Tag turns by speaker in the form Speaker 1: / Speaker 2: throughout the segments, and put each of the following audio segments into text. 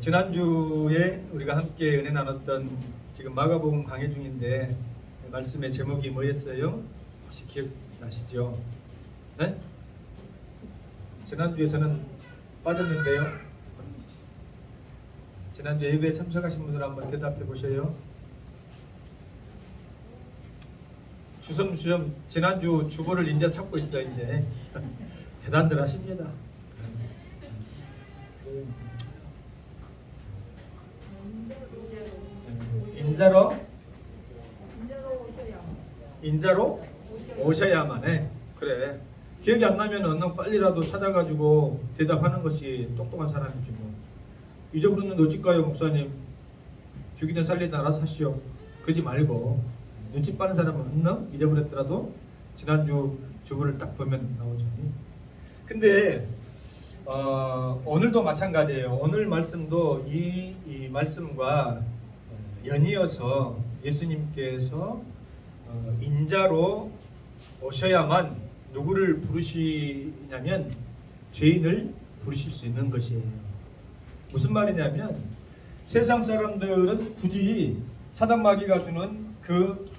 Speaker 1: 지난주에 우리가 함께 은혜 나눴던 지금 마가복음 강해 중인데 말씀의 제목이 뭐였어요? 혹시 기억나시죠? 네? 지난주에 저는 빠졌는데요. 지난주 예배에 참석하신 분들 한번 대답해 보세요. 주섬주섬 지난주 주보를 이제 찾고 있어요. 이제 대단들 하십니다. 인자로 오셔야만 해. 그래. 기억이 안 나면 얼른 빨리라도 찾아가지고 대답하는 것이 똑똑한 사람이지 뭐. 잊어버리는 어찌까요 목사님? 죽이든 살리든 알아서 하시오. 그러지 말고 눈치 빠른 사람은 얼른 잊어버렸더라도 지난주 주보를 딱 보면 나오죠. 근데 오늘도 마찬가지예요. 오늘 말씀도 이 말씀과 연이어서 예수님께서 인자로 오셔야만 누구를 부르시냐면 죄인을 부르실 수 있는 것이에요. 무슨 말이냐면 세상 사람들은 굳이 사단 마귀가 주는 그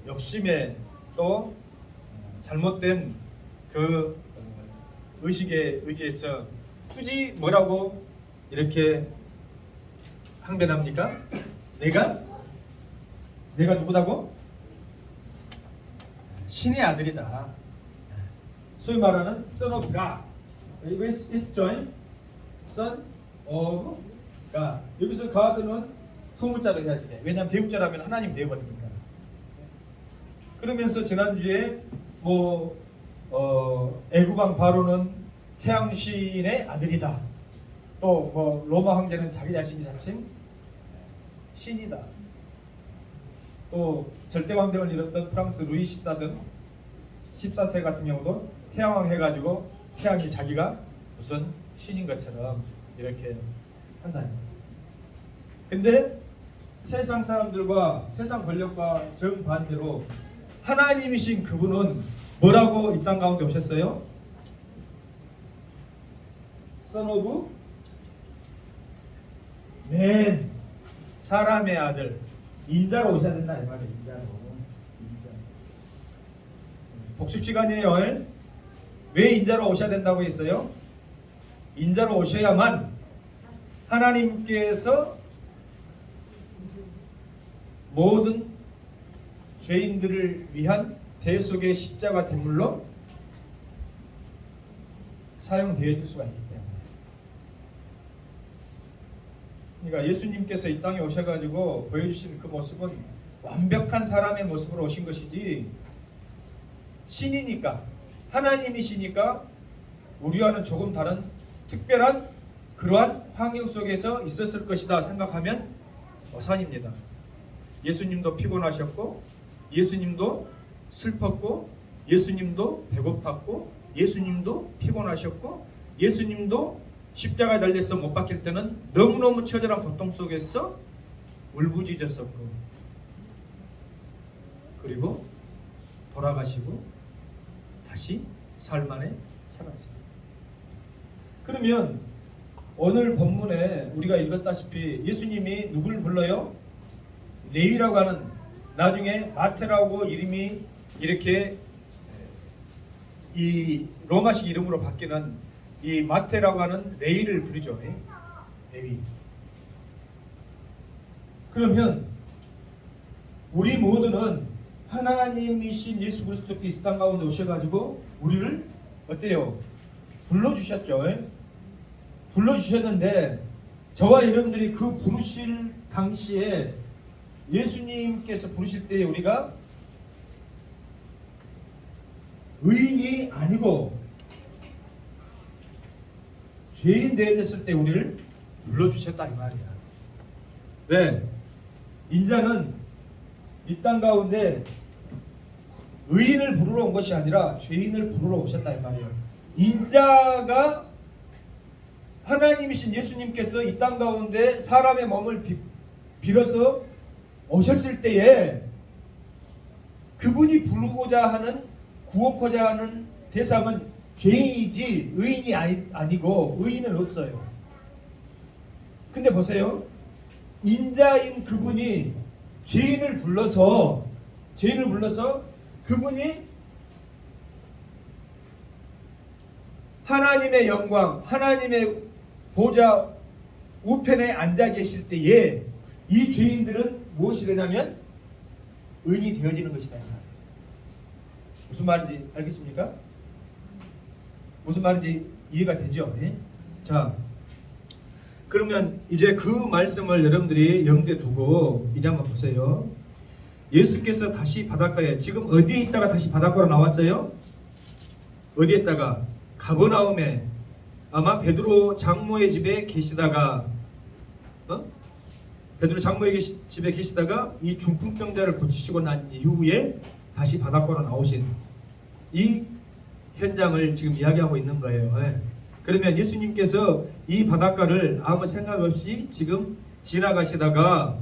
Speaker 1: 욕심에 또 잘못된 그 의식에 의지해서 굳이 뭐라고 이렇게 항변합니까? 내가 누구다고? 신의 아들이다. 소위 말하는 Son of God. 이거 is join Son of God. 여기서 God는 소문자로 해야 돼. 왜냐하면 대국자라면 하나님 되어버리니까. 그러면서 지난주에 애국왕 바로는 태양신의 아들이다. 또 로마 황제는 자기 자신이 자칭 신이다. 또 절대왕정을 이뤘던 프랑스 루이 14세 같은 경우도 태양왕 해가지고 태양이 자기가 무슨 신인 것처럼 이렇게 한다. 근데 세상 사람들과 세상 권력과 정반대로 하나님이신 그분은 뭐라고 이 땅 가운데 오셨어요? Son of Man, 사람의 아들, 인자로 오셔야 된다 이 말이에요. 인자. 복습 시간이에요. 왜 인자로 오셔야 된다고 했어요? 인자로 오셔야만 하나님께서 모든 죄인들을 위한 대속의 십자가 대물로 사용되어 줄 수가 있기 때문에. 그러니까 예수님께서 이 땅에 오셔가지고 보여주신 그 모습은 완벽한 사람의 모습으로 오신 것이지, 신이니까 하나님이시니까 우리와는 조금 다른 특별한 그러한 환경 속에서 있었을 것이다 생각하면 오산입니다. 예수님도 피곤하셨고, 예수님도 슬펐고, 예수님도 배고팠고, 예수님도 피곤하셨고, 예수님도 십자가에 달려서 못 박힐 때는 너무너무 처절한 고통 속에서 울부짖었었고, 그리고 돌아가시고 다시 삶 안에 살아가시고. 그러면 오늘 본문에 우리가 읽었다시피 예수님이 누구를 불러요? 레위라고 하는, 나중에 마태라고 이름이 이렇게 이 로마식 이름으로 바뀌는 이 마태라고 하는 레위를 부르죠. 레위. 그러면 우리 모두는 하나님이신 예수 그리스도께 이 땅 가운데 오셔가지고 우리를 어때요? 불러주셨죠. 불러주셨는데 저와 여러분들이 그 부르실 당시에 예수님께서 부르실 때 우리가 의인이 아니고 죄인 되었을 때 우리를 불러주셨다 이 말이야. 네, 인자는 이 땅 가운데 의인을 부르러 온 것이 아니라 죄인을 부르러 오셨다 이 말이야. 인자가 하나님이신 예수님께서 이 땅 가운데 사람의 몸을 빌어서 오셨을 때에 그분이 부르고자 하는, 구원코자 하는 대상은 죄인이지 의인이 아니고, 의인은 없어요. 근데 보세요. 인자인 그분이 죄인을 불러서 그분이 하나님의 영광, 하나님의 보좌 우편에 앉아 계실 때에 이 죄인들은 무엇이 되냐면 의인이 되어지는 것이다. 무슨 말인지 알겠습니까? 무슨 말인지 이해가 되죠? 네? 자, 그러면 이제 그 말씀을 여러분들이 염두에 두고 이제 한번 보세요. 예수께서 다시 바닷가에, 지금 어디에 있다가 다시 바닷가로 나왔어요? 어디에 있다가? 가버나움에, 아마 베드로 장모의 집에 계시다가, 베드로 장모의 집에 계시다가 이 중풍병자를 고치시고 난 이후에 다시 바닷가로 나오신 이 현장을 지금 이야기하고 있는 거예요. 그러면 예수님께서 이 바닷가를 아무 생각 없이 지금 지나가시다가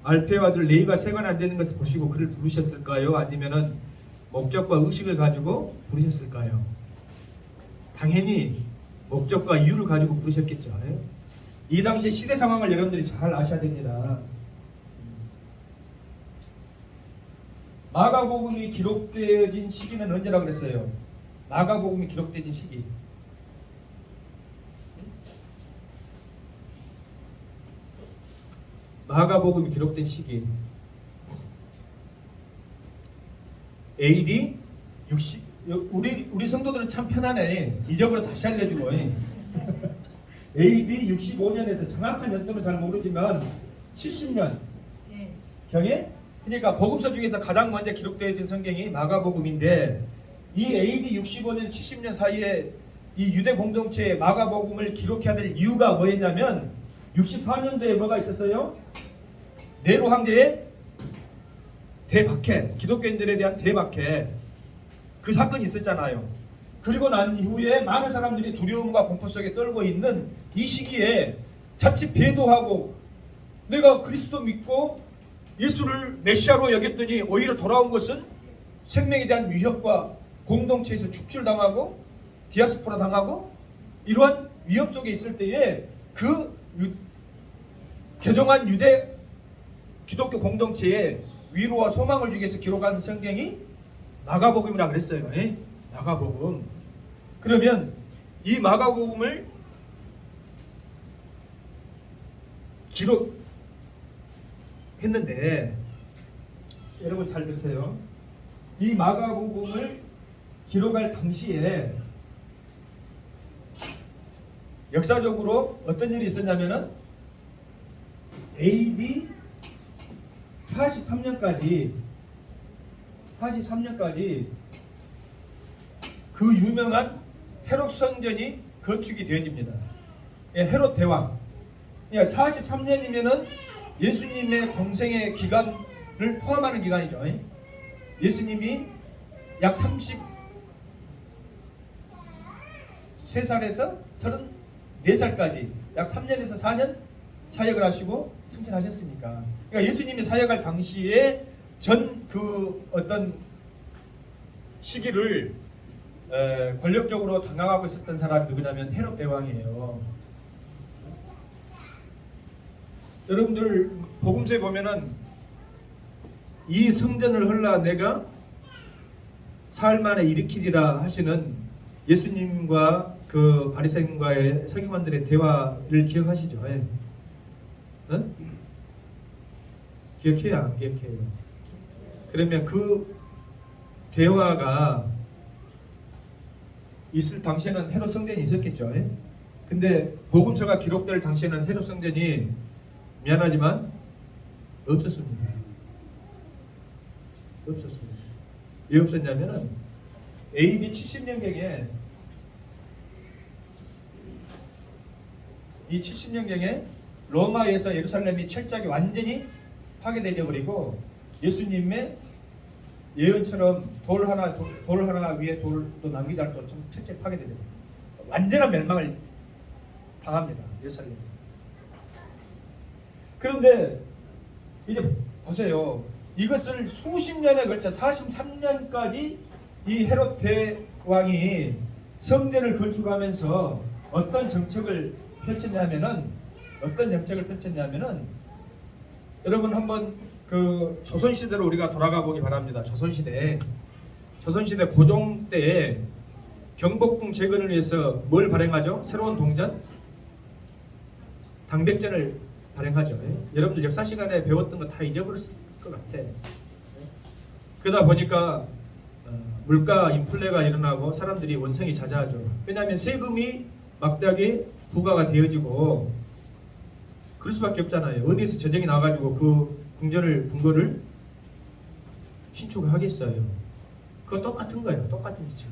Speaker 1: 알페의 아들 레위가 세관 안 되는 것을 보시고 그를 부르셨을까요? 아니면은 목적과 의식을 가지고 부르셨을까요? 당연히 목적과 이유를 가지고 부르셨겠죠. 이 당시 시대 상황을 여러분들이 잘 아셔야 됩니다. 마가복음이 기록되어진 시기는 언제라 그랬어요? 마가복음이 기록되어진 시기. 마가복음이 기록된 시기. AD 60. 우리 성도들은 참 편하네. 이적으로 다시 알려주고. AD 65년에서 정확한 연도는 잘 모르지만 70년 경에, 그러니까 복음서 중에서 가장 먼저 기록되어진 성경이 마가복음인데, 이 AD 65년 70년 사이에 이 유대 공동체에 마가복음을 기록해야 될 이유가 뭐였냐면 64년도에 뭐가 있었어요? 네로 황제의 대박해, 기독교인들에 대한 대박해, 그 사건이 있었잖아요. 그리고 난 이후에 많은 사람들이 두려움과 공포 속에 떨고 있는 이 시기에 자칫 배도하고 내가 그리스도 믿고 예수를 메시아로 여겼더니 오히려 돌아온 것은 생명에 대한 위협과 공동체에서 축출당하고 디아스포라 당하고 이러한 위협 속에 있을 때에 그 개종한 유대 기독교 공동체에 위로와 소망을 주기 위해서 기록한 성경이 마가복음이라 그랬어요. 마가복음. 그러면 이 마가복음을 기록했는데, 여러분 잘 들으세요. 이 마가복음을 기록할 당시에 역사적으로 어떤 일이 있었냐면은 AD 43년까지 그 유명한 헤롯 성전이 건축이 되어집니다. 헤롯 대왕. 43년이면은 예수님의 공생의 기간을 포함하는 기간이죠. 예수님이 약 33살에서 34살까지 약 3년에서 4년 사역을 하시고 승천하셨으니까. 그러니까 예수님이 사역할 당시에 전 그 어떤 시기를 권력적으로 당당하고 있었던 사람이 누구냐면 헤롯 대왕이에요. 여러분들 복음서에 보면은 이 성전을 헐라 내가 사흘 만에 일으키리라 하시는 예수님과 그 바리새인과의 서기관들의 대화를 기억하시죠? 응? 기억해요? 안 기억해요? 그러면 그 대화가 있을 당시에는 헤롯 성전이 있었겠죠. 근데 복음서가 기록될 당시에는 헤롯 성전이 미안하지만 없었습니다. 왜 없었냐면은 AD 70년경에 이 70년경에 로마에서 예루살렘이 철저하게 완전히 파괴되어 버리고 예수님의 예언처럼 돌 하나 위에 돌도 남기지 않을 정도로 철저히 파괴되죠. 완전한 멸망을 당합니다. 예루살렘. 그런데 이제 보세요. 이것을 수십 년에 걸쳐 43년까지 이 헤롯 대왕이 성전을 건축하면서 어떤 정책을 펼쳤냐면은 어떤 정책을 펼쳤냐면은 여러분 한번 그 조선시대로 우리가 돌아가 보기 바랍니다. 조선시대 고종 때에 경복궁 재건을 위해서 뭘 발행하죠? 새로운 동전? 당백전을 발행하죠. 여러분들 역사 시간에 배웠던 거 다 잊어버렸을 것 같아. 그러다 보니까 물가 인플레가 일어나고 사람들이 원성이 자자하죠. 왜냐하면 세금이 막대하게 부과가 되어지고 그럴 수밖에 없잖아요. 어디에서 재정이 나와가지고 그 궁궐을 신축하겠어요. 그거 똑같은 거예요. 똑같은 짓을.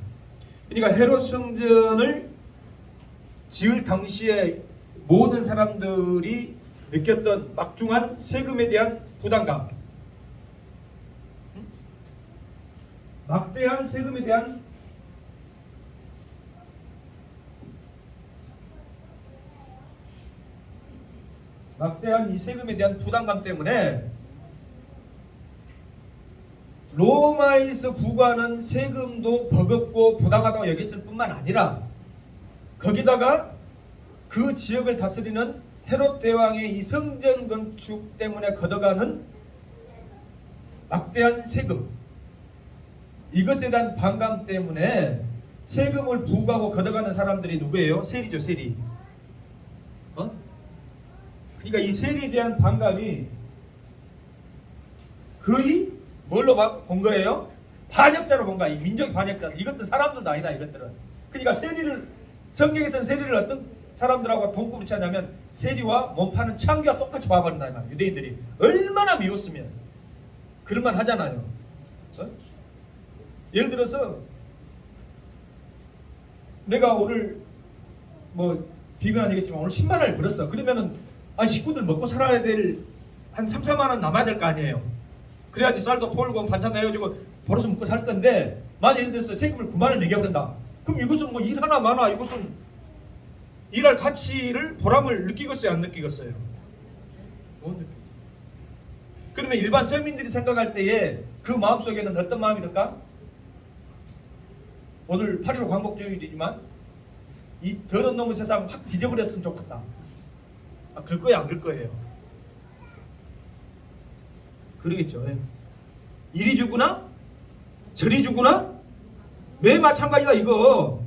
Speaker 1: 그러니까 헤롯 성전을 지을 당시에 모든 사람들이 느꼈던 막중한 세금에 대한 부담감, 막대한 세금에 대한 이 세금에 대한 부담감 때문에 로마에서 부과하는 세금도 버겁고 부당하다고 여겼을 뿐만 아니라 거기다가 그 지역을 다스리는 헤롯 대왕의 이 성전 건축 때문에 걷어가는 막대한 세금, 이것에 대한 반감 때문에 세금을 부과하고 걷어가는 사람들이 누구예요? 세리죠, 세리. 그러니까 이 세리에 대한 반감이 거의 뭘로 본 거예요? 반역자로 본 거야. 이 민족이 반역자. 이것들은 사람들도 아니다. 이것들은. 그러니까 성경에서는 세리를 어떤 사람들하고 동급으로 치냐면 세리와 몸 파는 창기와 똑같이 봐버린다. 이 말. 유대인들이 얼마나 미웠으면 그럴만 하잖아요. 예를 들어서 내가 오늘 비건 아니겠지만 오늘 10만 원을 벌었어. 그러면은 식구들 먹고 살아야 될 한 3, 4만 원 남아야 될 거 아니에요. 그래야지 쌀도 폴고 반찬 내가지고 벌어서 먹고 살 건데, 만약 예를 들어서 세금을 9만 원 매겨버린다. 그럼 이것은 일 하나 많아. 이것은 일할 가치를, 보람을 느끼겠어요, 안 느끼겠어요? 못 느끼죠. 그러면 일반 서민들이 생각할 때에 그 마음속에는 어떤 마음이 들까? 오늘 8.15 광복절이지만 이 더러운 놈의 세상 확 뒤져버렸으면 좋겠다. 그럴 거야, 안 그럴 거예요? 그러겠죠. 이리 주구나 저리 주구나 매 마찬가지다 이거.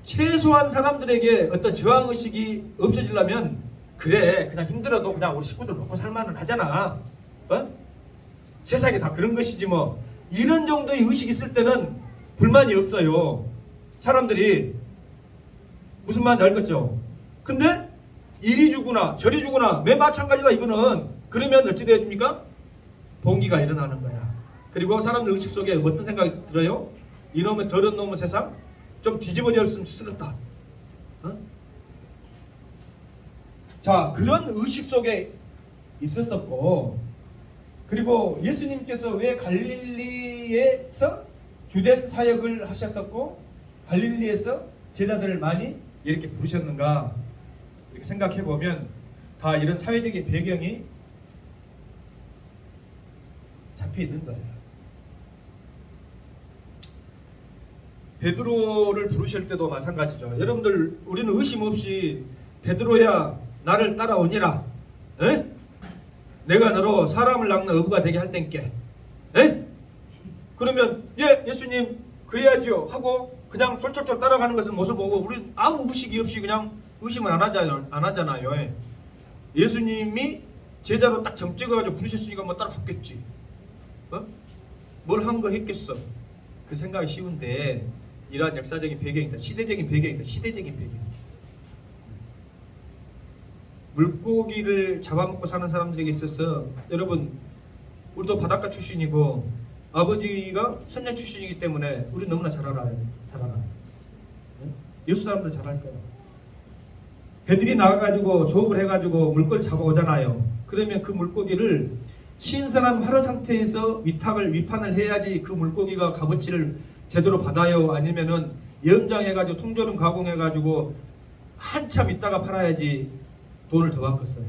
Speaker 1: 최소한 사람들에게 어떤 저항의식이 없어지려면 그래, 그냥 힘들어도 그냥 우리 식구들 먹고 살만은 하잖아. 세상에 다 그런 것이지 뭐. 이런 정도의 의식이 있을 때는 불만이 없어요. 사람들이 무슨 말인지 알겠죠? 근데 이리 주구나 저리 주구나 매 마찬가지다 이거는. 그러면 어찌 되어집니까? 봉기가 일어나는 거야. 그리고 사람들 의식 속에 어떤 생각이 들어요? 이놈의 더러운 놈의 세상 좀 뒤집어졌으면 쓰겠다. 자, 그런 의식 속에 있었었고, 그리고 예수님께서 왜 갈릴리에서 주된 사역을 하셨었고 갈릴리에서 제자들을 많이 이렇게 부르셨는가, 이렇게 생각해 보면 다 이런 사회적인 배경이 잡혀 있는 거예요. 베드로를 부르실 때도 마찬가지죠. 여러분들, 우리는 의심 없이 베드로야 나를 따라오니라. 내가 너로 사람을 낚는 어부가 되게 할 땐께. 그러면 예수님 그래야죠 하고 그냥 쫄쫄쫄 따라가는 것을 모습 보고 우리 아무 의식이 없이 그냥 의심을 안 하잖아요. 예수님이 제자로 딱 점 찍어가지고 부르셨으니까 따라갔겠지. 뭘 한 거 했겠어. 그 생각이 쉬운데 이러한 역사적인 배경이다. 시대적인 배경이다. 물고기를 잡아먹고 사는 사람들에게 있어서, 여러분 우리도 바닷가 출신이고 아버지가 선장 출신이기 때문에 우리 너무나 잘 알아요. 예수 사람들 잘 알 거예요. 배들이 나가가지고 조업을 해가지고 물고기를 잡아오잖아요. 그러면 그 물고기를 신선한 활어 상태에서 위판을 해야지 그 물고기가 값어치를 제대로 받아요? 아니면은 염장해가지고 통조림 가공해가지고 한참 있다가 팔아야지 돈을 더 받겠어요?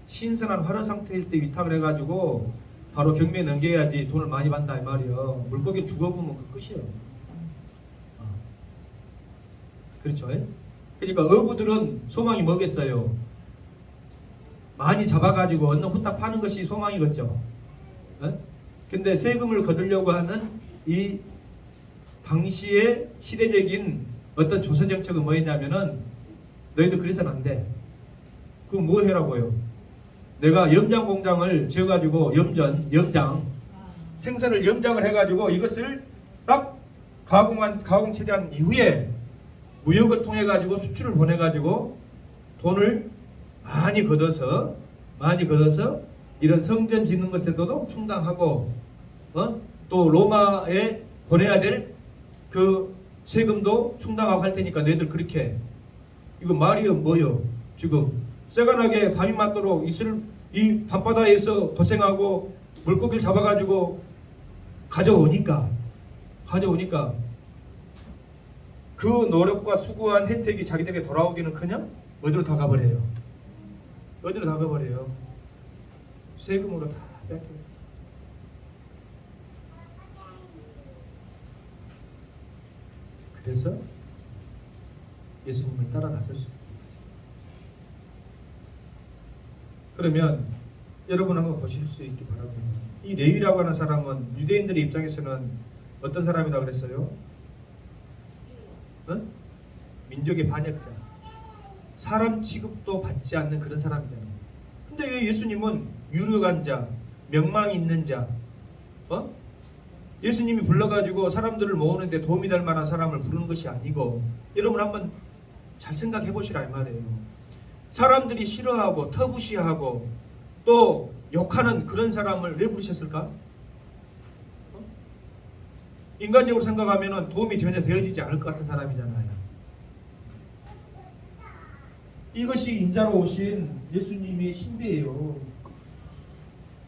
Speaker 1: 신선한 활어 상태일 때 위탁을 해가지고 바로 경매에 넘겨야지 돈을 많이 받는다 이 말이에요. 물고기 죽어보면 그 끝이에요. 그렇죠? 그러니까 어부들은 소망이 뭐겠어요? 많이 잡아가지고 얻는 후딱 파는 것이 소망이겠죠. 근데 세금을 거두려고 하는 이 당시의 시대적인 어떤 조세 정책은 뭐였냐면은 너희들 그래서는 안 돼. 그럼 뭐 해라고요? 내가 염장 공장을 지어가지고 염장 생산을 염장을 해가지고 이것을 딱 가공 처리한 이후에 무역을 통해 가지고 수출을 보내 가지고 돈을 많이 걷어서 이런 성전 짓는 것에도 충당하고 또 로마에 보내야 될 그 세금도 충당하고 할 테니까 너희들 그렇게 이거 말이요 뭐요 지금 새가나게 밤이 맞도록 이 밤바다에서 고생하고 물고기를 잡아가지고 가져오니까 그 노력과 수고한 혜택이 자기들에게 돌아오기는커녕 어디로 다 가버려요. 세금으로 다 뺏겨요. 그래서 예수님을 따라 나설 수 있습니다. 그러면 여러분 한번 보실 수 있기 바랍니다. 이 레위라고 하는 사람은 유대인들의 입장에서는 어떤 사람이다 그랬어요? 민족의 반역자, 사람 취급도 받지 않는 그런 사람이잖아요. 근데 예수님은 유력한 자, 명망 있는 자, 예수님이 불러가지고 사람들을 모으는데 도움이 될 만한 사람을 부르는 것이 아니고, 여러분 한번 잘 생각해 보시라 이 말이에요. 사람들이 싫어하고 터부시하고 또 욕하는 그런 사람을 왜 부르셨을까? 인간적으로 생각하면 도움이 전혀 되어지지 않을 것 같은 사람이잖아요. 이것이 인자로 오신 예수님의 신비예요.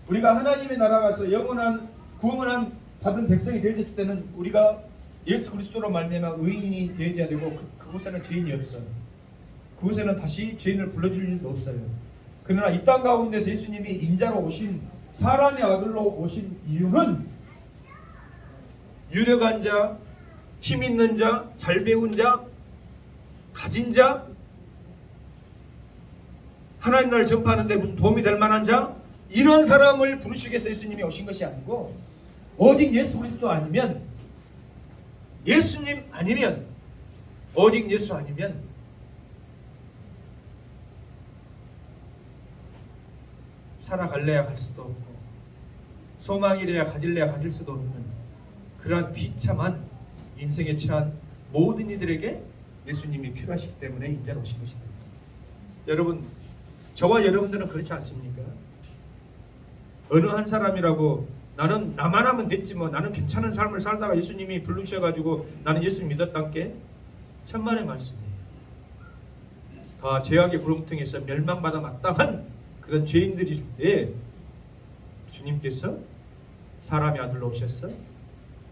Speaker 1: 우리가 하나님의 나라 가서 영원한 구원을 받은 백성이 되어졌을 때는 우리가 예수 그리스도로 말미암아 의인이 되어져야 되고 그곳에는 죄인이 없어요. 그곳에는 다시 죄인을 불러줄 일도 없어요. 그러나 이 땅 가운데서 예수님이 인자로 오신 사람의 아들로 오신 이유는 유력한 자, 힘 있는 자, 잘 배운 자, 가진 자, 하나님 나라를 전파하는데 무슨 도움이 될 만한 자, 이런 사람을 부르시기 위해서 예수님이 오신 것이 아니고 오직 예수 그리스도 아니면, 예수님 아니면, 오직 예수 아니면 살아갈래야 갈 수도 없고 소망이래야 가질래야 가질 수도 없는 그러한 비참한 인생에 처한 모든 이들에게 예수님이 필요하시기 때문에 인자로 오신 것이다. 여러분, 저와 여러분들은 그렇지 않습니까? 어느 한 사람이라고 나는 나만 하면 됐지 뭐, 나는 괜찮은 삶을 살다가 예수님이 부르셔가지고 나는 예수님 믿었단께, 천만의 말씀이에요. 다 죄악의 구렁텅이에서 멸망받아 마땅한 그런 죄인들이 때 주님께서 사람의 아들로 오셔서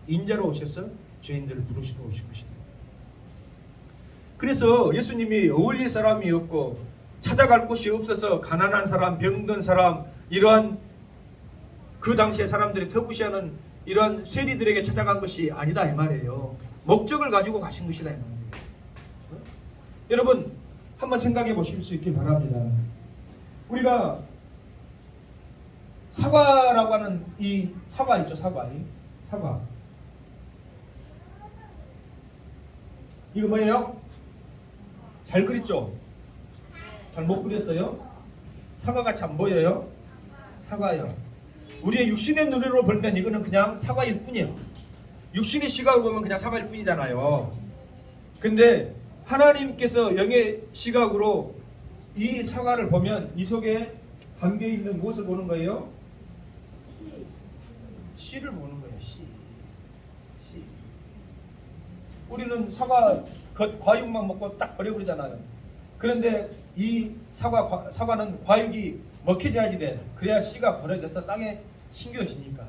Speaker 1: 인자로 오셔서 죄인들을 부르시러 오신 것이다. 그래서 예수님이 어울릴 사람이었고 찾아갈 곳이 없어서 가난한 사람, 병든 사람, 이러한 그 당시에 사람들이 터부시하는 이러한 세리들에게 찾아간 것이 아니다 이 말이에요. 목적을 가지고 가신 것이다 이 말이에요. 여러분 한번 생각해 보실 수 있길 바랍니다. 우리가 사과라고 하는 이 사과 있죠, 사과. 이거 뭐예요? 잘 그렸죠? 잘 못 그렸어요? 사과같이 안 보여요? 사과요. 우리의 육신의 눈으로 보면 이거는 그냥 사과일 뿐이에요. 육신의 시각으로 보면 그냥 사과일 뿐이잖아요. 근데 하나님께서 영의 시각으로 이 사과를 보면 이 속에 담겨있는 무엇을 보는 거예요? 씨를 보는 거예요. 씨. 우리는 사과 과육만 먹고 딱 버려버리잖아요. 그런데 이 사과는 과육이 먹혀져야지 돼. 그래야 씨가 버려져서 땅에 심겨지니까.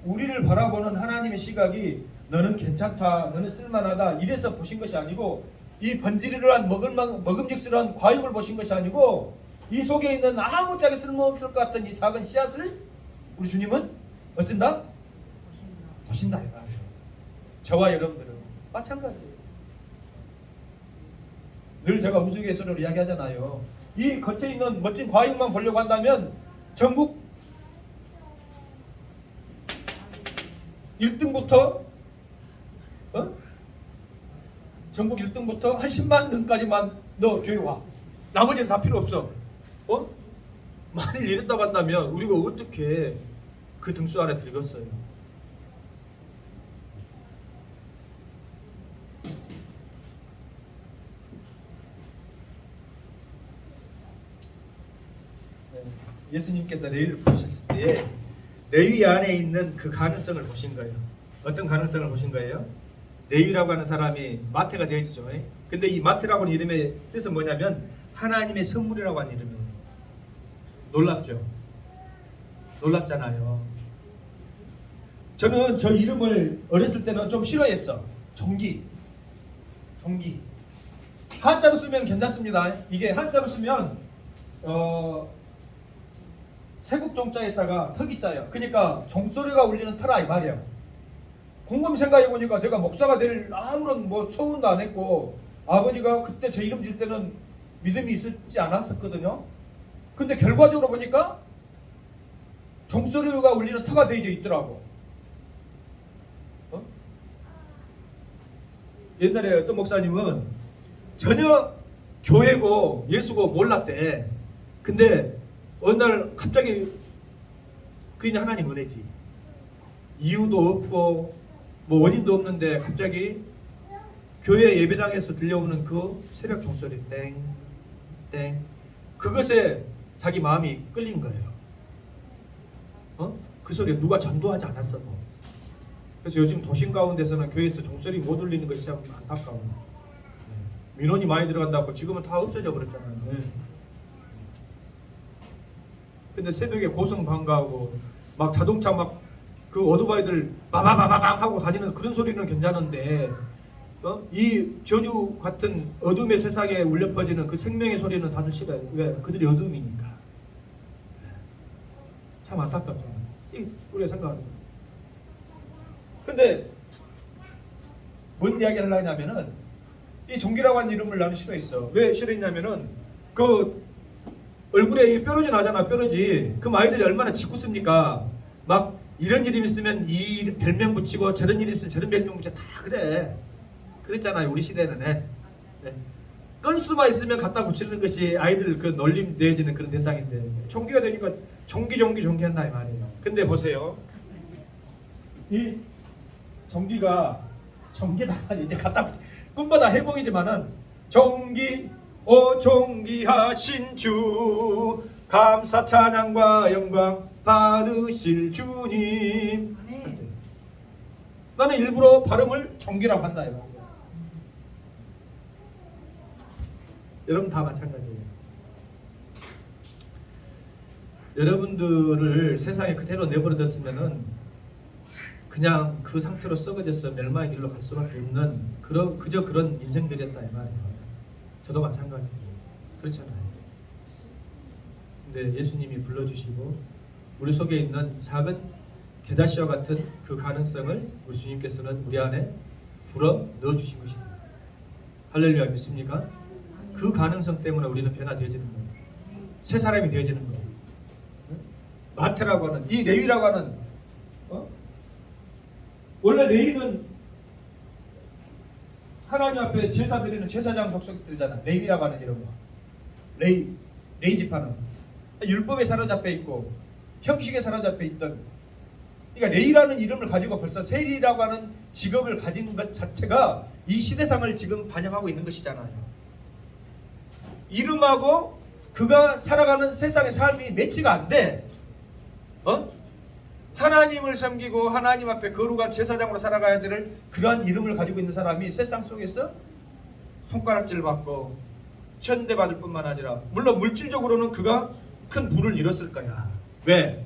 Speaker 1: 우리를 바라보는 하나님의 시각이 너는 괜찮다, 너는 쓸만하다 이래서 보신 것이 아니고, 이 번지르르한 먹음직스러운 과육을 보신 것이 아니고, 이 속에 있는 아무짝에 쓸모없을 것 같은 이 작은 씨앗을 우리 주님은 어쩐다? 보신다 이거예요. 저와 여러분들은 마찬가지예요. 늘 제가 우스갯소리로 이야기하잖아요. 이 겉에 있는 멋진 과잉만 보려고 한다면 전국 1등부터 전국 1등부터 한 10만 등까지만 너 교회 와. 나머지는 다 필요 없어. 만일 이랬다고 한다면 우리가 어떻게 그 등수 안에 들겠어요? 예수님께서 레위를 부르셨을 때 레위 안에 있는 그 가능성을 보신 거예요. 어떤 가능성을 보신 거예요? 레위라고 하는 사람이 마태가 되어있죠. 근데 이 마태라고 하는 이름의 뜻은 뭐냐면 하나님의 선물이라고 하는 이름이에요. 놀랍죠? 놀랍잖아요. 저는 저 이름을 어렸을 때는 좀 싫어했어. 정기. 한자로 쓰면 괜찮습니다. 이게 한자로 쓰면 세국종자에다가 턱이자예요. 그러니까 종소리가 울리는 터라 이 말이에요. 곰곰이 생각해보니까 내가 목사가 될 아무런 소원도 안 했고 아버지가 그때 제 이름 질 때는 믿음이 있지 않았었거든요. 근데 결과적으로 보니까 종소리가 울리는 터가 되어 있더라고. 옛날에 어떤 목사님은 전혀 교회고 예수고 몰랐대. 근데 어느 날 갑자기 그냥 하나님 은혜지. 이유도 없고 원인도 없는데 갑자기 교회 예배당에서 들려오는 그 새벽 종소리 땡 그것에 자기 마음이 끌린 거예요. 그 소리에 누가 전도하지 않았어. 그래서 요즘 도심 가운데서는 교회에서 종소리 못 울리는 것이 참 안타까워. 민원이 많이 들어간다고 지금은 다 없어져 버렸잖아요. 근데 새벽에 고성 방가하고 막 자동차 막 그 오토바이들 바바바바방 하고 다니는 그런 소리는 괜찮은데 이 저주 같은 어둠의 세상에 울려 퍼지는 그 생명의 소리는 다들 싫어요. 왜? 그들이 어둠이니까. 참 안타깝죠. 우리가 생각하는 거. 근데 뭔 이야기를 하려고 하냐면은 이 종기라고 하는 이름을 나는 싫어했어. 왜 싫어했냐면은 그 얼굴에 뾰루지 나잖아. 뾰루지. 그럼 아이들이 얼마나 짓궂습니까? 막 이런 이름 있으면 이 별명 붙이고 저런 이름 있으면 저런 별명 붙이고 다 그래. 그랬잖아요. 우리 시대는. 네. 건수만 있으면 갖다 붙이는 것이 아이들 그 놀림 내지는 그런 대상인데 종기가 되니까 종기 한다 이 말이에요. 근데 보세요. 이 종기다 이제 갖다 꿈보다 해몽이지만은 종기 오 종기하신 주 감사 찬양과 영광 받으실 주님. 나는 일부러 발음을 종기라고 한다 이 말이야. 여러분 다 마찬가지예요. 여러분들을 세상에 그대로 내버려뒀으면은 그냥 그 상태로 썩어져서 멸망의 길로 갈 수밖에 없는 그저 그런 인생들이었다 이 말이에요. 저도 마찬가지예요. 그렇잖아요. 근데 예수님이 불러주시고 우리 속에 있는 작은 게다시와 같은 그 가능성을 우리 주님께서는 우리 안에 불어 넣어주신 것입니다. 할렐루야 믿습니까? 그 가능성 때문에 우리는 변화되어지는 거예요. 새 사람이 되어지는 거예요. 마태라고 하는 이 레위라고 하는 원래 레위는 하나님 앞에 제사 드리는 제사장 족속들이잖아. 레위라고 하는 이름은 레위 지파는 율법에 사로잡혀 있고 형식에 사로잡혀 있던, 그러니까 레위라는 이름을 가지고 벌써 세리라고 하는 직업을 가진 것 자체가 이 시대상을 지금 반영하고 있는 것이잖아요. 이름하고 그가 살아가는 세상의 삶이 매치가 안 돼. 하나님을 섬기고 하나님 앞에 거룩한 제사장으로 살아가야 될 그러한 이름을 가지고 있는 사람이 세상 속에서 손가락질 받고 천대받을 뿐만 아니라 물론 물질적으로는 그가 큰 부를 이뤘을 거야. 왜?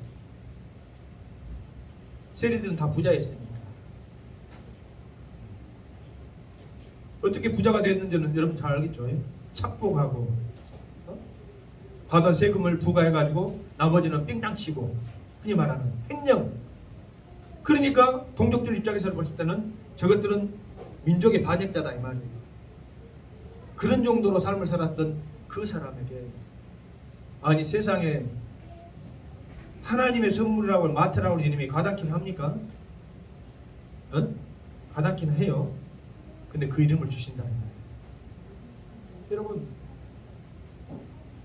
Speaker 1: 세리들은 다 부자였으니까. 어떻게 부자가 됐는지는 여러분 잘 알겠죠? 착복하고 받은 세금을 부과해가지고 나머지는 삥땅치고 흔히 말하는 횡령. 그러니까 동족들 입장에서 볼 때는 저것들은 민족의 반역자다 이 말이에요. 그런 정도로 삶을 살았던 그 사람에게 아니 세상에 하나님의 선물이라고 마태라고 하는 이름이 가닿기는 합니까? 가닿기는 해요. 근데 그 이름을 주신다. 여러분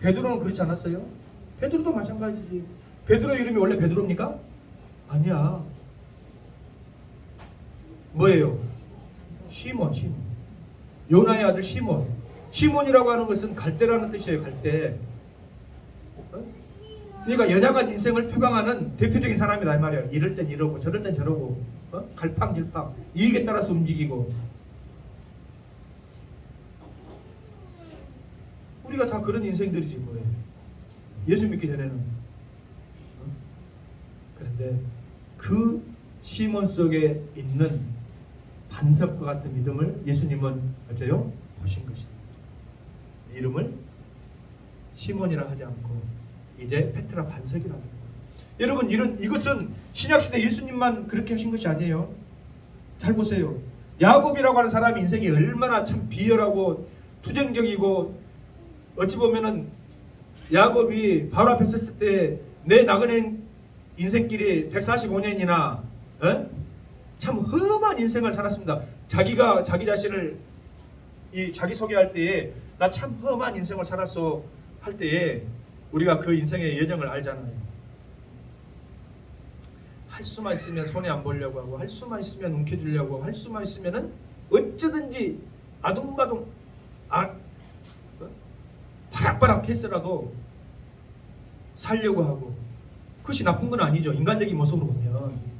Speaker 1: 베드로는 그렇지 않았어요? 베드로도 마찬가지지. 베드로 이름이 원래 베드로입니까? 아니야. 뭐예요? 시몬. 요나의 아들 시몬. 시몬이라고 하는 것은 갈대라는 뜻이에요. 갈대. 그러니까 연약한 인생을 표방하는 대표적인 사람이다 이 말이야. 이럴 땐 이러고 저럴 땐 저러고 갈팡질팡 이익에 따라서 움직이고. 우리가 다 그런 인생들이지 뭐예요. 예수 믿기 전에는. 그런데 그 시몬 속에 있는 반석과 같은 믿음을 예수님은 어째요? 보신 것입니다. 이름을 시몬이라 하지 않고 이제 페트라 반석이라고 합니다. 여러분 이것은 신약시대 예수님만 그렇게 하신 것이 아니에요. 잘 보세요. 야곱이라고 하는 사람의 인생이 얼마나 참 비열하고 투정적이고 어찌 보면은 야곱이 바로 앞에 섰을 때 내 나그네 인생길이 145년이나 참 험한 인생을 살았습니다. 자기가 자기 자신을 자기 소개할 때에 나 참 험한 인생을 살았어 할 때에 우리가 그 인생의 여정을 알잖아요. 할 수만 있으면 손해 안 보려고 하고 할 수만 있으면 움켜쥐려고 하고 할 수만 있으면은 어쩌든지 아둥바둥 바락바락 했으라도 살려고 하고 그것이 나쁜 건 아니죠. 인간적인 모습으로 보면.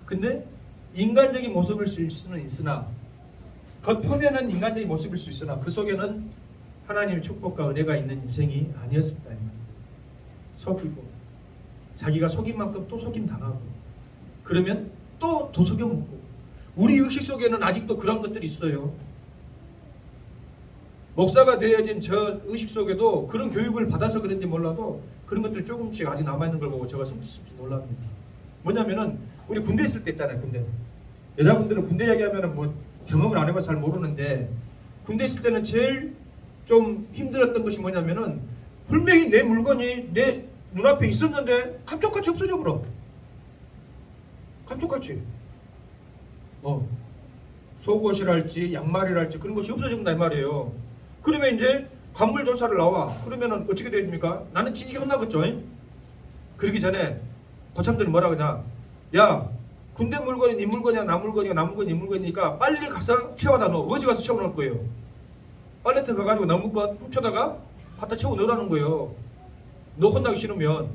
Speaker 1: 근데 인간적인 모습일 수는 있으나 겉표면은 인간적인 모습일 수 있으나 그 속에는 하나님의 축복과 은혜가 있는 인생이 아니었습니다. 속이고 자기가 속인 만큼 또 속임 당하고 그러면 또 도속여 먹고 우리 의식 속에는 아직도 그런 것들이 있어요. 목사가 되어진 저 의식 속에도 그런 교육을 받아서 그런지 몰라도 그런 것들이 조금씩 아직 남아있는 걸 보고 제가 섬찟섬찟 놀랍니다. 뭐냐면은 우리 군대 있을 때 있잖아요. 군대 여자분들은 군대 이야기하면은 뭐 경험을 안 해봐서 잘 모르는데 군대 있을 때는 제일 좀 힘들었던 것이 뭐냐면은 분명히 내 물건이 내 눈앞에 있었는데 감쪽같이 없어져 버려. 감쪽같이 속옷이랄지 양말이랄지 그런 것이 없어진다 이 말이에요. 그러면 이제 관물 조사를 나와. 그러면은 어떻게 됩니까? 나는 지지게 혼나겠죠. 그러기 전에 고참들이 뭐라 그러냐? 야 군대 물건이 네 물건이야 나 물건이야 나 물건이 네 물건이니까 빨리 가서 채워다 넣어. 어디 가서 채워놓을 거예요? 빨래터 가가지고 나무 것 훔쳐다가 갖다 채워 넣으라는 거예요. 너 혼나기 싫으면.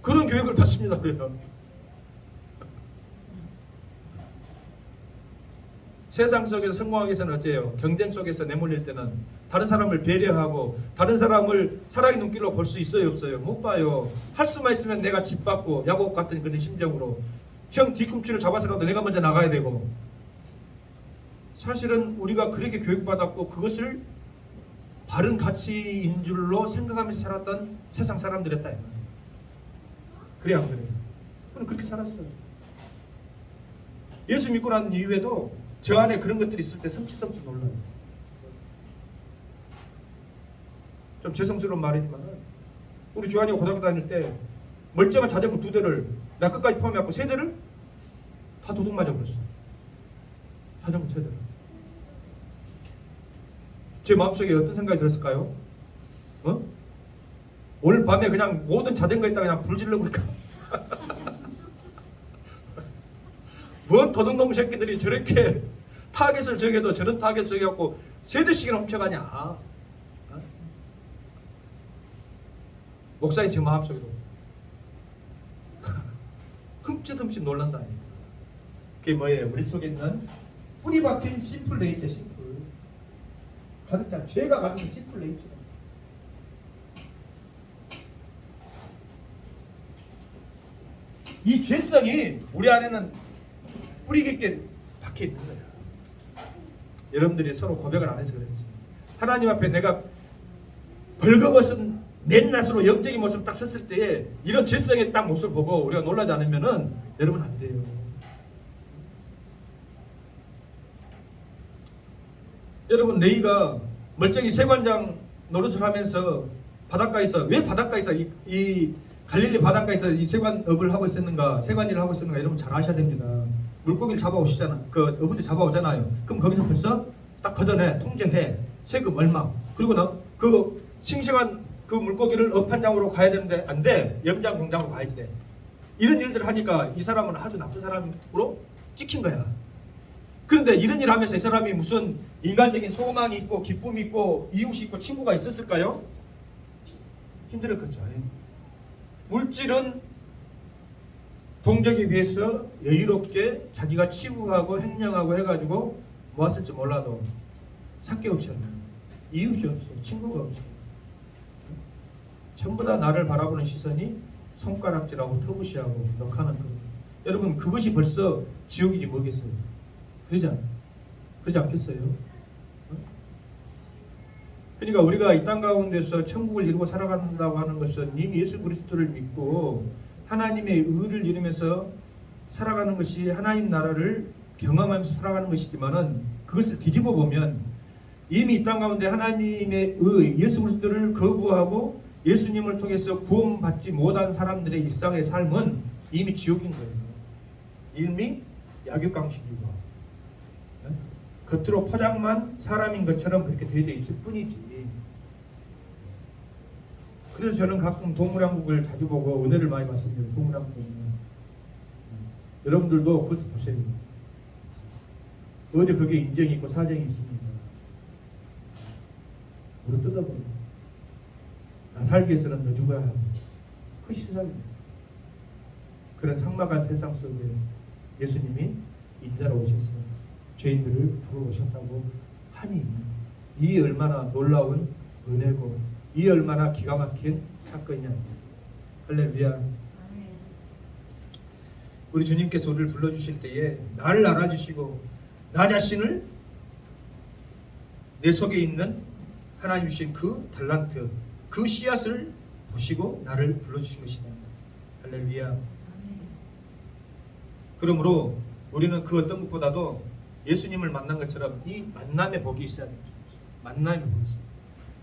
Speaker 1: 그런 교육을 받습니다. 그래요. 세상 속에서 성공하기 위해서는 어째요? 경쟁 속에서 내몰릴 때는 다른 사람을 배려하고 다른 사람을 사랑의 눈길로 볼 수 있어요 없어요? 못 봐요. 할 수만 있으면 내가 짓밟고 야곱 같은 그런 심정으로 형 뒤꿈치를 잡아서라도 내가 먼저 나가야 되고. 사실은 우리가 그렇게 교육받았고 그것을 바른 가치인 줄로 생각하면서 살았던 세상 사람들이었다. 그래 안 그래요? 저는 그렇게 살았어요. 예수 믿고 난 이후에도 저 안에 그런 것들이 있을 때 섬찟섬찟 놀라요. 좀 죄송스러운 말이지만 우리 주한이가 고등학교 다닐 때 멀쩡한 자전거 2대를 나 끝까지 포함해갖고 3대를 다 도둑 맞아버렸어. 자전거 3대를. 제 마음속에 어떤 생각이 들었을까요? 오늘 밤에 그냥 모든 자전거에다 그냥 불 질러버릴까? 뭔 도둑놈 새끼들이 저렇게 타겟을 정해도 저런 타겟을 정해갖고 3대씩이나 훔쳐가냐? 목사님 제 마음속에도 흠칫흠칫 놀란다. 그게 뭐예요? 우리 속에 있는 뿌리 박힌 심플 네이처. 심플 가득 찬 죄가 가진 심플 네이처. 이 죄성이 우리 안에는 뿌리 깊게 박혀 있는 거예요. 여러분들이 서로 고백을 안 해서 그렇지. 하나님 앞에 내가 벌거벗은 맨낯으로 영적인 모습 딱 섰을 때에 이런 죄성의 딱 모습을 보고 우리가 놀라지 않으면은 여러분 안 돼요. 여러분 레이가 멀쩡히 세관장 노릇을 하면서 바닷가에서 왜 바닷가에서 이 갈릴리 바닷가에서 이 세관업을 하고 있었는가, 세관일을 하고 있었는가 여러분 잘 아셔야 됩니다. 물고기를 잡아오시잖아. 그 어부들 잡아오잖아요. 그럼 거기서 벌써 딱 걷어내, 통제해, 세금 얼마. 그리고 그 싱싱한 그 물고기를 업판장으로 가야 되는데 안 돼. 염장 공장으로 가야지 돼. 이런 일들을 하니까 이 사람은 아주 나쁜 사람으로 찍힌 거야. 그런데 이런 일 하면서 이 사람이 무슨 인간적인 소망이 있고 기쁨이 있고 이웃이 있고 친구가 있었을까요? 힘들었겠죠. 물질은 동족에 비해서 여유롭게 자기가 치부하고 횡령하고 해가지고 모았을지 몰라도 삭개우치 않아요. 이웃이 없어요. 친구가 없어요. 전부 다 나를 바라보는 시선이 손가락질하고 터부시하고 욕하는 거. 여러분 그것이 벌써 지옥이지 뭐겠어요. 그러지 않겠어요? 그러니까 우리가 이 땅 가운데서 천국을 이루고 살아간다고 하는 것은 이미 예수 그리스도를 믿고 하나님의 의를 이루면서 살아가는 것이 하나님 나라를 경험하면서 살아가는 것이지만은 그것을 뒤집어 보면 이미 이 땅 가운데 하나님의 의 예수 그리스도를 거부하고 예수님을 통해서 구원받지 못한 사람들의 일상의 삶은 이미 지옥인 거예요. 이미 약육강식이고 겉으로 포장만 사람인 것처럼 그렇게 되어 있을 뿐이지. 그래서 저는 가끔 동물왕국을 자주 보고 은혜를 많이 받습니다. 동물왕국 여러분들도 그것을 보세요. 어디 그게 인정이 있고 사정이 있습니다. 우리 뜯어버려. 나 살기 위해서는 너 죽어야 하고 그 세상입니다. 그런 삭막한 세상 속에 예수님이 인자로 오셨어요. 죄인들을 부르셨다고 하니 이 얼마나 놀라운 은혜고 이 얼마나 기가 막힌 사건이냐. 할렐루야. 우리 주님께서 우리를 불러주실 때에 나를 알아주시고 나 자신을 내 속에 있는 하나님 주신 그 달란트 그 씨앗을 보시고 나를 불러주신 것이다. 할렐루야. 그러므로 우리는 그 어떤 것보다도 예수님을 만난 것처럼 이 만남의 복이 있어야 됩니다. 만남의 복이 있어요.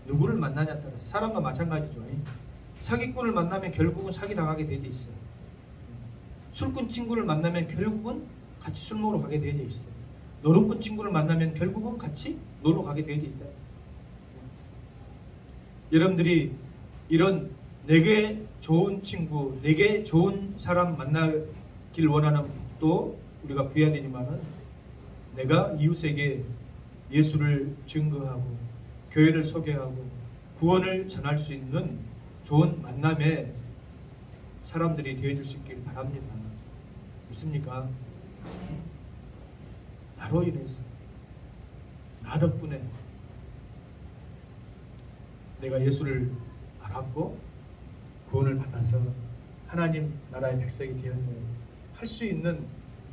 Speaker 1: 누구를 만나냐에 따라서 사람과 마찬가지죠. 사기꾼을 만나면 결국은 사기당하게 되어 있어요. 술꾼 친구를 만나면 결국은 같이 술 먹으러 가게 되어 있어요. 노름꾼 친구를 만나면 결국은 같이 놀러 가게 되어 있다. 여러분들이 이런 내게 좋은 친구, 내게 좋은 사람 만나길 원하는 또 우리가 구해야 되지만은 내가 이웃에게 예수를 증거하고 교회를 소개하고 구원을 전할 수 있는 좋은 만남의 사람들이 되어줄 수 있길 바랍니다. 믿습니까? 나로 인해서 나 덕분에 내가 예수를 알았고 구원을 받아서 하나님 나라의 백성이 되었네 할 수 있는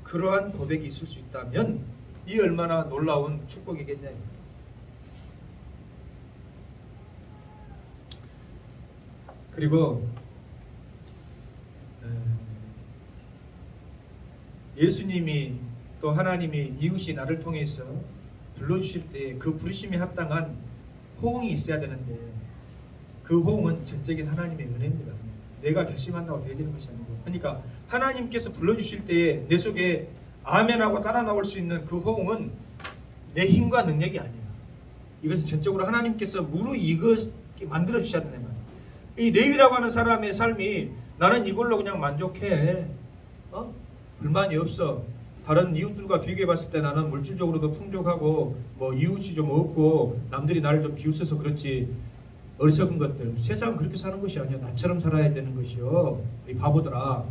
Speaker 1: 그러한 고백이 있을 수 있다면 이 얼마나 놀라운 축복이겠냐. 그리고 예수님이 또 하나님이 이웃이 나를 통해서 불러주실 때 그 부르심에 합당한 호응이 있어야 되는데 그 호응은 전적인 하나님의 은혜입니다. 내가 결심한다고 되어지는 것이 아니고 그러니까 하나님께서 불러주실 때에 내 속에 아멘하고 따라 나올 수 있는 그 호응은 내 힘과 능력이 아니야. 이것은 전적으로 하나님께서 무르익게 만들어 주셔야 되는 거야. 이 레위라고 하는 사람의 삶이 나는 이걸로 그냥 만족해. 불만이 없어. 다른 이웃들과 비교해 봤을 때 나는 물질적으로도 풍족하고 뭐 이웃이 좀 없고 남들이 나를 좀 비웃어서 그렇지 어리석은 것들 세상은 그렇게 사는 것이 아니야. 나처럼 살아야 되는 것이요. 이 바보들아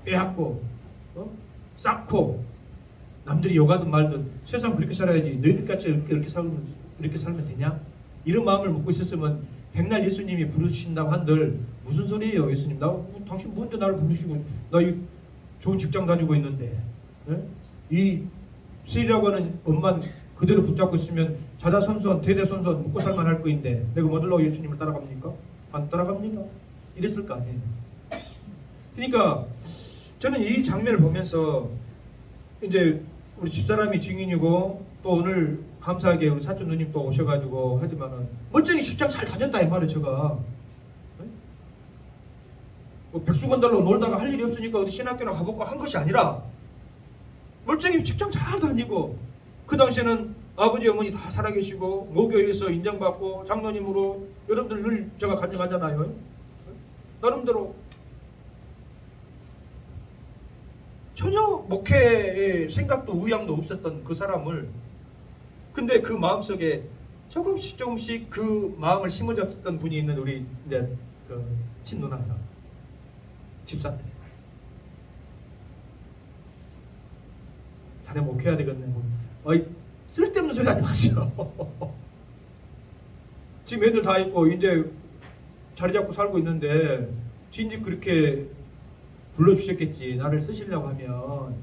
Speaker 1: 빼앗고 쌓고 남들이 욕하든 말든 세상 그렇게 살아야지. 너희들같이 이렇게 살면 되냐? 이런 마음을 먹고 있었으면 백날 예수님이 부르신다고 한들 무슨 소리예요? 예수님 당신 뭔데 나를 부르시고 나 이 좋은 직장 다니고 있는데 이 세리라고 하는 엄만 그대로 붙잡고 있으면 자자손손 대대손손 묵고 살만 할 거인데 내가 뭐들라고 예수님을 따라갑니까? 안 따라갑니다. 이랬을 거 아니에요. 그러니까 저는 이 장면을 보면서 이제 우리 집사람이 증인이고 또 오늘 감사하게 우리 사촌 누님 또 오셔가지고 하지만은 멀쩡히 직장 잘 다녔다 이 말이에요 제가. 뭐 백수건달로 놀다가 할 일이 없으니까 어디 신학교나 가볼까 한 것이 아니라 멀쩡히 직장 잘 다니고 그 당시에는 아버지 어머니 다 살아계시고 모교에서 인정받고 장로님으로 여러분들 늘 제가 간증하잖아요. 나름대로 전혀 목회의 생각도 의향도 없었던 그 사람을 근데 그 마음속에 조금씩 조금씩 그 마음을 심어줬던 분이 있는 우리 이제 그 친누나가 집사인데 자네 목회해야 되겠네. 어이 쓸데없는 소리 하지 마시오. 지금 애들 다 있고 이제 자리 잡고 살고 있는데 진즉 그렇게 불러주셨겠지. 나를 쓰시려고 하면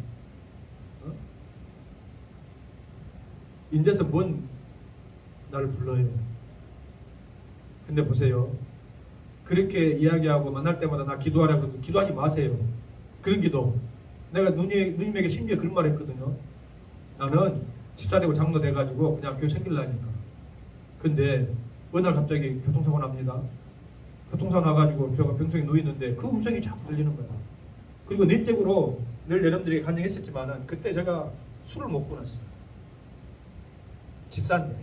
Speaker 1: 인제서 뭔 나를 불러요. 근데 보세요. 그렇게 이야기하고 만날 때마다 나 기도하라고 기도하지 마세요. 그런 기도. 내가 누님에게 심지어 그런 말 했거든요. 나는 집사되고 장로 돼가지고 그냥 교회 생길라니까. 근데 어느 날 갑자기 교통사고 납니다. 교통사고 나가지고 병성에 누있는데 그 음성이 자꾸 들리는 거야. 그리고 내적으로 늘 여러분들이 간증했었지만은 그때 제가 술을 먹고 났어요. 집사인데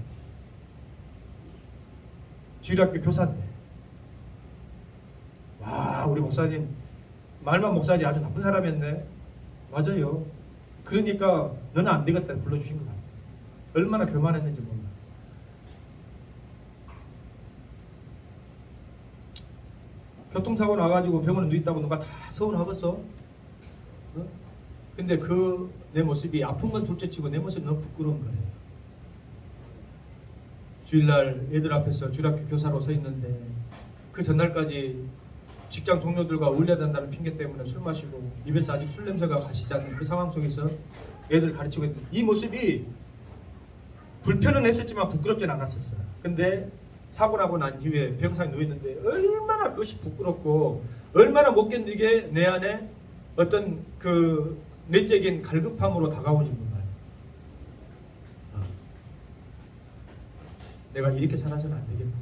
Speaker 1: 주일학교 교사인데 와 우리 목사님 말만 목사지 아주 나쁜 사람이었네. 맞아요. 그러니까 너는 안 되겠다 불러주신 거야. 얼마나 교만했는지 몰라. 교통사고 나가지고 병원에 누있다고 누가 다 서운하겠어? 어? 근데 그 내 모습이 아픈 건 둘째치고 내 모습이 너무 부끄러운 거예요. 주일날 애들 앞에서 주일학교 교사로 서 있는데 그 전날까지 직장 동료들과 어울려야 된다는 핑계 때문에 술 마시고 입에서 아직 술 냄새가 가시지 않는 그 상황 속에서 애들 가르치고 있는 이 모습이 불편은 했었지만 부끄럽진 않았었어요. 근데 사고 나고 난 이후에 병상에 누워있는데 얼마나 그것이 부끄럽고 얼마나 못 견디게 내 안에 어떤 그 내적인 갈급함으로 다가오는 건가요. 내가 이렇게 살아서는 안 되겠구나.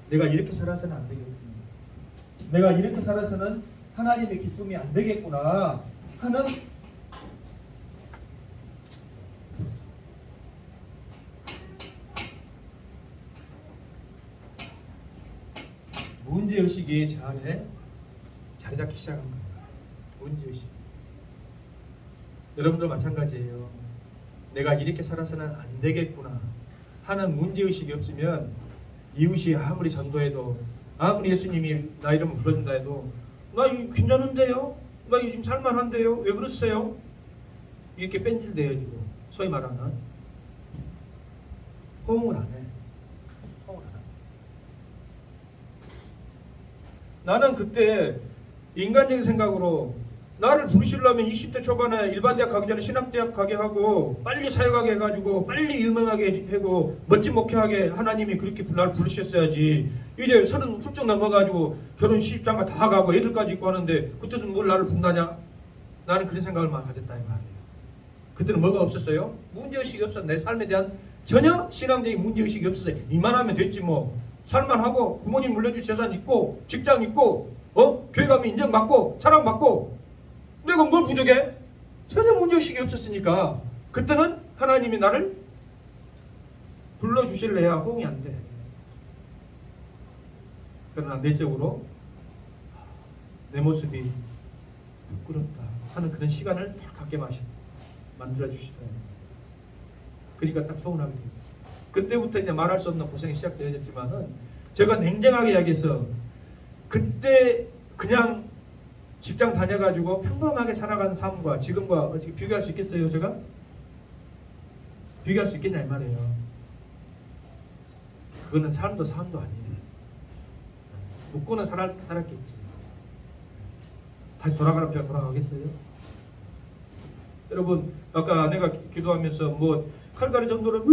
Speaker 1: 내가 이렇게 살아서는 안 되겠구나. 내가 이렇게 살아서는 하나님의 기쁨이 안 되겠구나 하는 문제의식이 제 안에 자리 잡기 시작한 겁니다. 문제의식. 여러분들 마찬가지예요. 내가 이렇게 살아서는 안 되겠구나 하는 문제의식이 없으면 이웃이 아무리 전도해도 아무리 예수님이 나 이름 불러준다 해도 나 이거 괜찮은데요? 나 요즘 살만한데요? 왜 그러세요? 이렇게 뺀질대가지고 소위 말하는 호응을 안 해. 호응을 안 해. 나는 그때 인간적인 생각으로 나를 부르시려면 20대 초반에 일반대학 가기 전에 신학대학 가게 하고 빨리 사역하게 해가지고 빨리 유명하게 하고 멋진 목회하게 하나님이 그렇게 나를 부르셨어야지. 이제 30 훌쩍 넘어가지고 결혼 시집장가 다 가고 애들까지 있고 하는데 그때는 뭘 나를 분다냐? 나는 그런 생각을 많이 가졌다 이 말이에요. 그때는 뭐가 없었어요? 문제의식이 없었어. 내 삶에 대한 전혀 신앙적인 문제의식이 없었어요. 이만하면 됐지 뭐. 살만하고 부모님 물려준 재산 있고 직장 있고 교회 가면 인정받고 사랑받고 내가 뭘 부족해? 전혀 문제의식이 없었으니까 그때는 하나님이 나를 불러주실래야 호응이 안 돼. 그러나 내적으로 내 모습이 부끄럽다 하는 그런 시간을 딱 갖게 만들어주시더라고요. 그러니까 딱 서운하게 됩니다. 그때부터 이제 말할 수 없는 고생이 시작되어졌지만은 제가 냉정하게 이야기해서 그때 그냥 직장 다녀가지고 평범하게 살아간 삶과 지금과 어떻게 비교할 수 있겠어요? 제가? 비교할 수 있겠냐 이 말이에요. 그거는 삶도 아니에요. 묵고는 살았겠지. 다시 돌아가라면 제가 돌아가겠어요? 여러분 아까 내가 기도하면서 뭐 칼갈이 정도로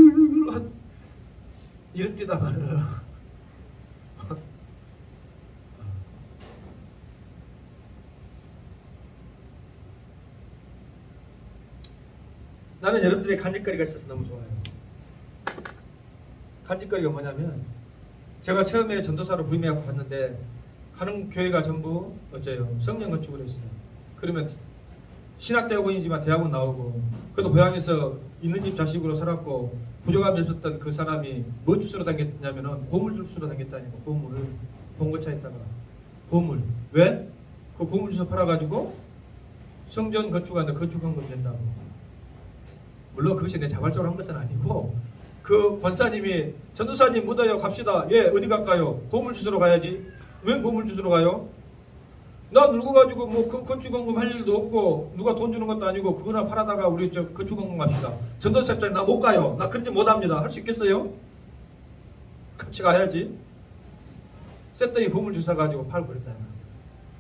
Speaker 1: 이런 뛰다가는 나는 여러분들의 간직거리가 있어서 너무 좋아요. 간직거리가 뭐냐면 제가 처음에 전도사로 부임해서 갔는데 가는 교회가 전부 어째요? 성령 건축을 했어요. 그러면 신학대학원이지만 대학원 나오고 그래도 고향에서 있는 집 자식으로 살았고 부족함이 없었던 그 사람이 뭐 주스러 다녔냐면은 고물 주스러 다녔다니까. 고물을 봉고차에다가 고물. 왜? 그 고물 주스 팔아가지고 성전 건축하는데 건축헌금 된다고. 물론 그것이 내 자발적으로 한 것은 아니고 그 권사님이 전도사님 묻어요 갑시다. 예 어디 갈까요? 고물 주스러 가야지. 왜 고물 주스러 가요? 나 늙어가지고 뭐 건축헌금 할 일도 없고 누가 돈 주는 것도 아니고 그거나 팔아다가 우리 저 건축헌금 갑시다. 전도사 입장에 나 못 가요. 나 그런지 못합니다. 할 수 있겠어요? 같이 가야지. 셌더니 보물 주사 가지고 팔고 그랬다.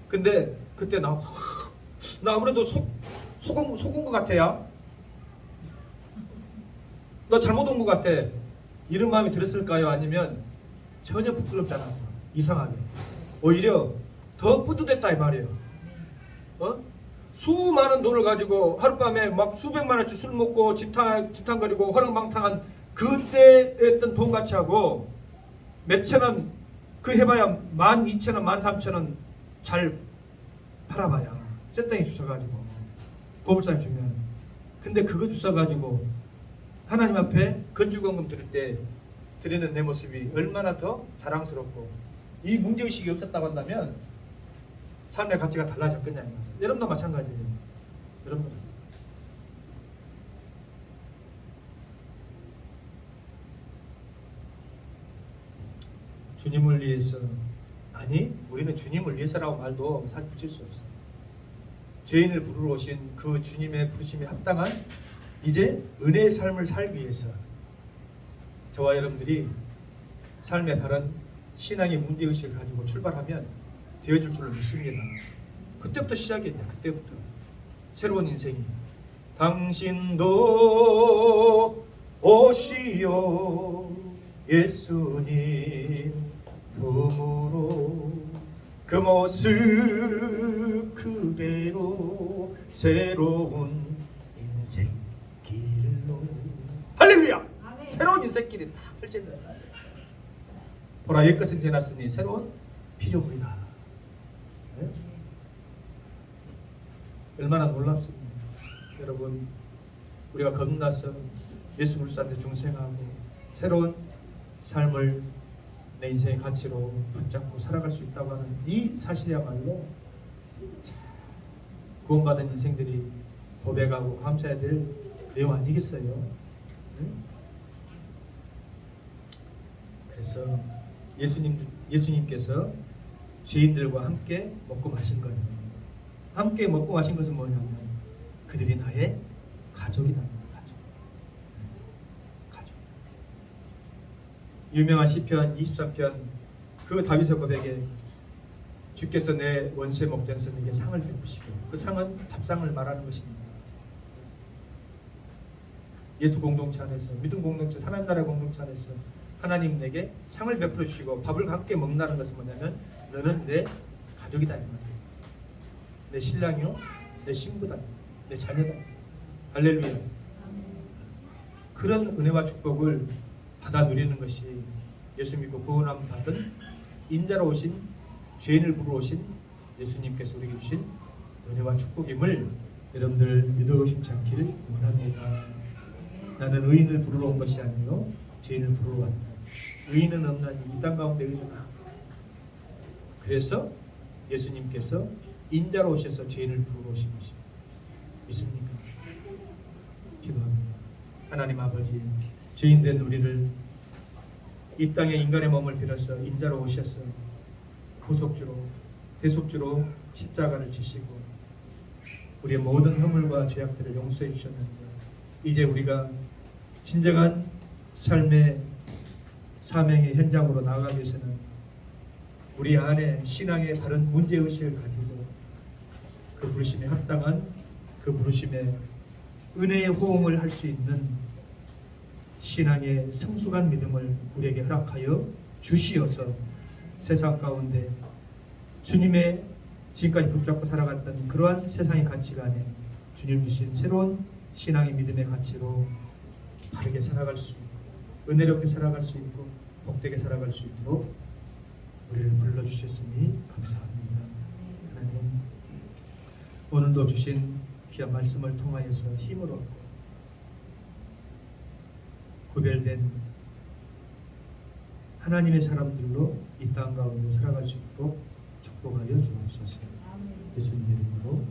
Speaker 1: 근데 그때 나 아무래도 속은 것 같아요. 너 잘못 온 것 같아. 이런 마음이 들었을까요? 아니면 전혀 부끄럽지 않았어. 이상하게. 오히려 더 뿌듯했다 이 말이에요. 수많은 돈을 가지고 하룻밤에 막 수백만 원치 술 먹고 집탕거리고 허랑방탕한 그때 했던 돈 가치하고 몇천 원, 그 해봐야 12,000원, 13,000원 잘 팔아봐야 쇳덩이 주셔가지고 고물상이 주면. 근데 그거 주셔가지고 하나님 앞에 건축원금 드릴 때 드리는 내 모습이 얼마나 더 자랑스럽고 이 문제의식이 없었다고 한다면 삶의 가치가 달라졌겠냐. 여러분도 마찬가지예요. 여러분 주님을 위해서, 아니 우리는 주님을 위해서라고 말도 잘 붙일 수 없어요. 죄인을 부르러 오신 그 주님의 부르심에 합당한 이제 은혜의 삶을 살기 위해서 저와 여러분들이 삶의 바른 신앙의 문제의식을 가지고 출발하면 되어줄 줄로 믿습니다. 그때부터 시작이었냐. 그때부터 새로운 인생이. 당신도 오시오 예수님 품으로 그 모습 그대로 새로운 인생 길로. 할렐루야. 아멘. 새로운 인생 길이 다 펼쳐진다. 보라 옛것은 지났으니 새로운 피조물이다. 네? 얼마나 놀랍습니까? 여러분 우리가 겁나서 예수 불사한테 중생하고 새로운 삶을 내 인생의 가치로 붙잡고 살아갈 수 있다고 하는 이 사실이야말로 구원받은 인생들이 고백하고 감사해야 될 내용 아니겠어요? 응? 그래서 예수님께서 죄인들과 함께 먹고 마신 거예요. 함께 먹고 마신 것은 뭐냐면 그들이 나의 가족이다. 가족. 유명한 시편 23편 그 다윗의 고백에 주께서 내 원수의 목전에게 상을 베푸시고, 그 상은 밥상을 말하는 것입니다. 예수 공동체 안에서, 믿음 공동체, 하나님 나라의 공동체 안에서 하나님 내게 상을 베풀어 주시고 밥을 함께 먹는다는 것은 뭐냐면 너는 내 가족이다 이 말이에요. 내 신랑이요, 내 신부다, 내 자녀다. 할렐루야. 그런 은혜와 축복을 받아 누리는 것이 예수 믿고 구원함 받은 인자로 오신, 죄인을 부르러 오신 예수님께서 우리에게 주신 은혜와 축복임을 여러분들 믿어 의심치 않기를 원합니다. 나는 의인을 부르러 온 것이 아니요 죄인을 부르러 왔다. 의인은 없나니 이 땅 가운데 의인은 없다. 그래서 예수님께서 인자로 오셔서 죄인을 부르러 오신 것입니다. 믿습니까? 기도합니다. 하나님 아버지, 죄인된 우리를 이 땅에 인간의 몸을 빌어서 인자로 오셔서 구속주로, 대속주로 십자가를 지시고 우리의 모든 허물과 죄악들을 용서해 주셨는데, 이제 우리가 진정한 삶의 사명의 현장으로 나아가기 위해서는 우리 안에 신앙의 바른 문제의식을 가지고 그 부르심에 합당한, 그 부르심에 은혜의 호응을 할 수 있는 신앙의 성숙한 믿음을 우리에게 허락하여 주시어서 세상 가운데 주님의 지금까지 붙잡고 살아갔던 그러한 세상의 가치관에 주님 주신 새로운 신앙의 믿음의 가치로 바르게 살아갈 수 있고 은혜롭게 살아갈 수 있고 복되게 살아갈 수 있도록 우리를 불러주셨으니 감사합니다. 하나님, 오늘도 주신 귀한 말씀을 통하여서 힘을 얻고 구별된 하나님의 사람들로 이 땅 가운데 살아갈 수 있도록 축복하여 주옵소서. 예수님 이름으로